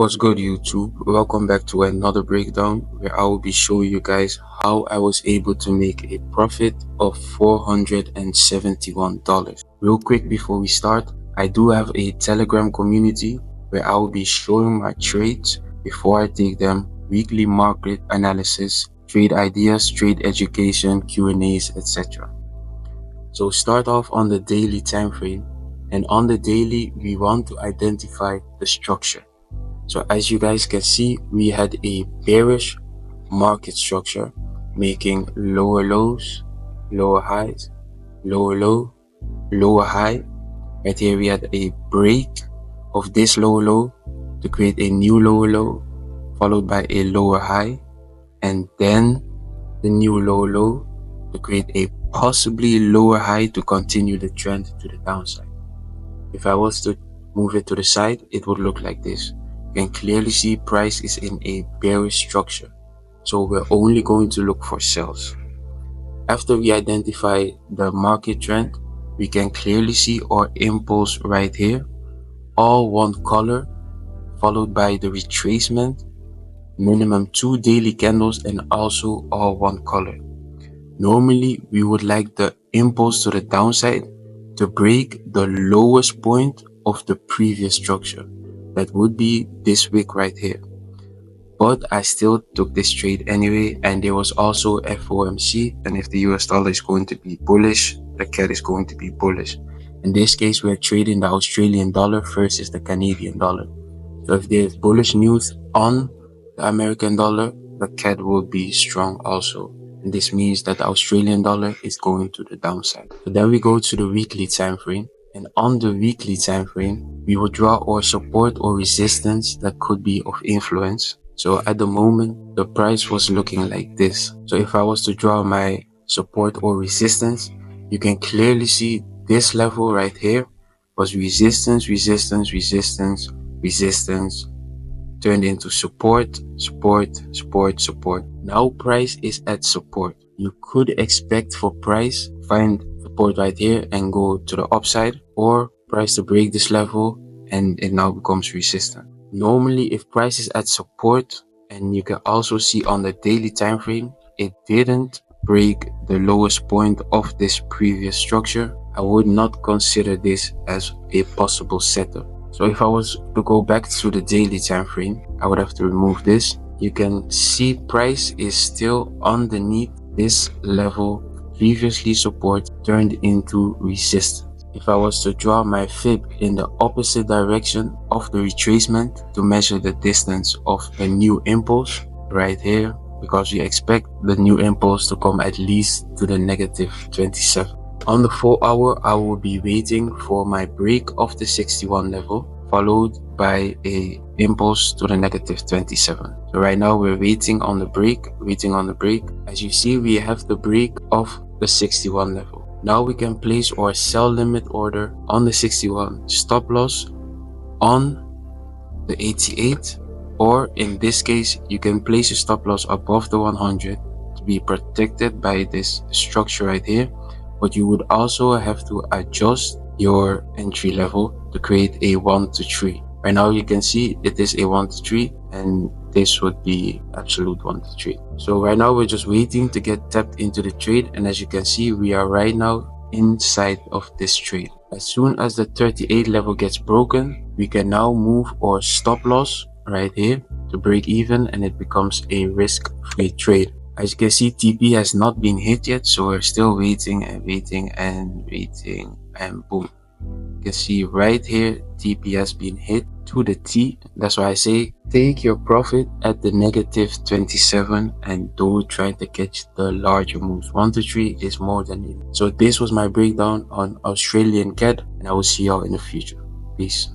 What's good, YouTube? Welcome back to another breakdown where I will be showing you guys how I was able to make a profit of $471. Real quick before we start, I do have a Telegram community where I will be showing my trades before I take them, weekly market analysis, trade ideas, trade education, Q&As, etc. So start off on the daily time frame, and on the daily we want to identify the structure. So as you guys can see, we had a bearish market structure making lower lows, lower highs, lower low, lower high. Right here we had a break of this lower low to create a new lower low, followed by a lower high, and then the new lower low to create a possibly lower high to continue the trend to the downside. If I was to move it to the side, it would look like this. You can clearly see price is in a bearish structure, so we're only going to look for sells. After we identify the market trend, we can clearly see our impulse right here, all one color, followed by the retracement, minimum 2 daily candles, and also all one color. Normally we would like the impulse to the downside to break the lowest point of the previous structure. That would be this wick right here, but I still took this trade anyway. And there was also FOMC, and if the US dollar is going to be bullish, the CAD is going to be bullish. In this case, we're trading the Australian dollar versus the Canadian dollar. So if there's bullish news on the American dollar, the CAD will be strong also, and this means that the Australian dollar is going to the downside. So then we go to the weekly time frame. And on the weekly time frame, we will draw our support or resistance that could be of influence. So at the moment, the price was looking like this. So if I was to draw my support or resistance, you can clearly see this level right here was resistance, resistance, resistance, resistance, turned into support, support, support, support. Now price is at support. You could expect for price find support right here and go to the upside, or price to break this level and it now becomes resistant. Normally if price is at support, and you can also see on the daily time frame, it didn't break the lowest point of this previous structure, I would not consider this as a possible setup. So if I was to go back to the daily time frame, I would have to remove this. You can see price is still underneath this level, previously support turned into resistance. If I was to draw my fib in the opposite direction of the retracement to measure the distance of the new impulse right here, because we expect the new impulse to come at least to the -27. On the 4 hour, I will be waiting for my break of the 61 level, followed by a impulse to the -27. So right now we're waiting on the break, As you see, we have the break of the 61 level. Now we can place our sell limit order on the 61, stop loss on the 88, or in this case, you can place a stop loss above the 100 to be protected by this structure right here. But you would also have to adjust your entry level to create a 1 to 3. Right now you can see it is a 1 to 3, and this would be absolute 1 to 3. So right now we're just waiting to get tapped into the trade, and as you can see, we are right now inside of this trade. As soon as the 38 level gets broken, we can now move our stop loss right here to break even, and it becomes a risk-free trade. As you can see, TP has not been hit yet, so we're still waiting and waiting and waiting, and boom. You can see right here, TP has been hit to the T. That's why I say take your profit at the -27 and don't try to catch the larger moves. 1 to 3 is more than it. So this was my breakdown on Australian CAD, and I will see y'all in the future. Peace.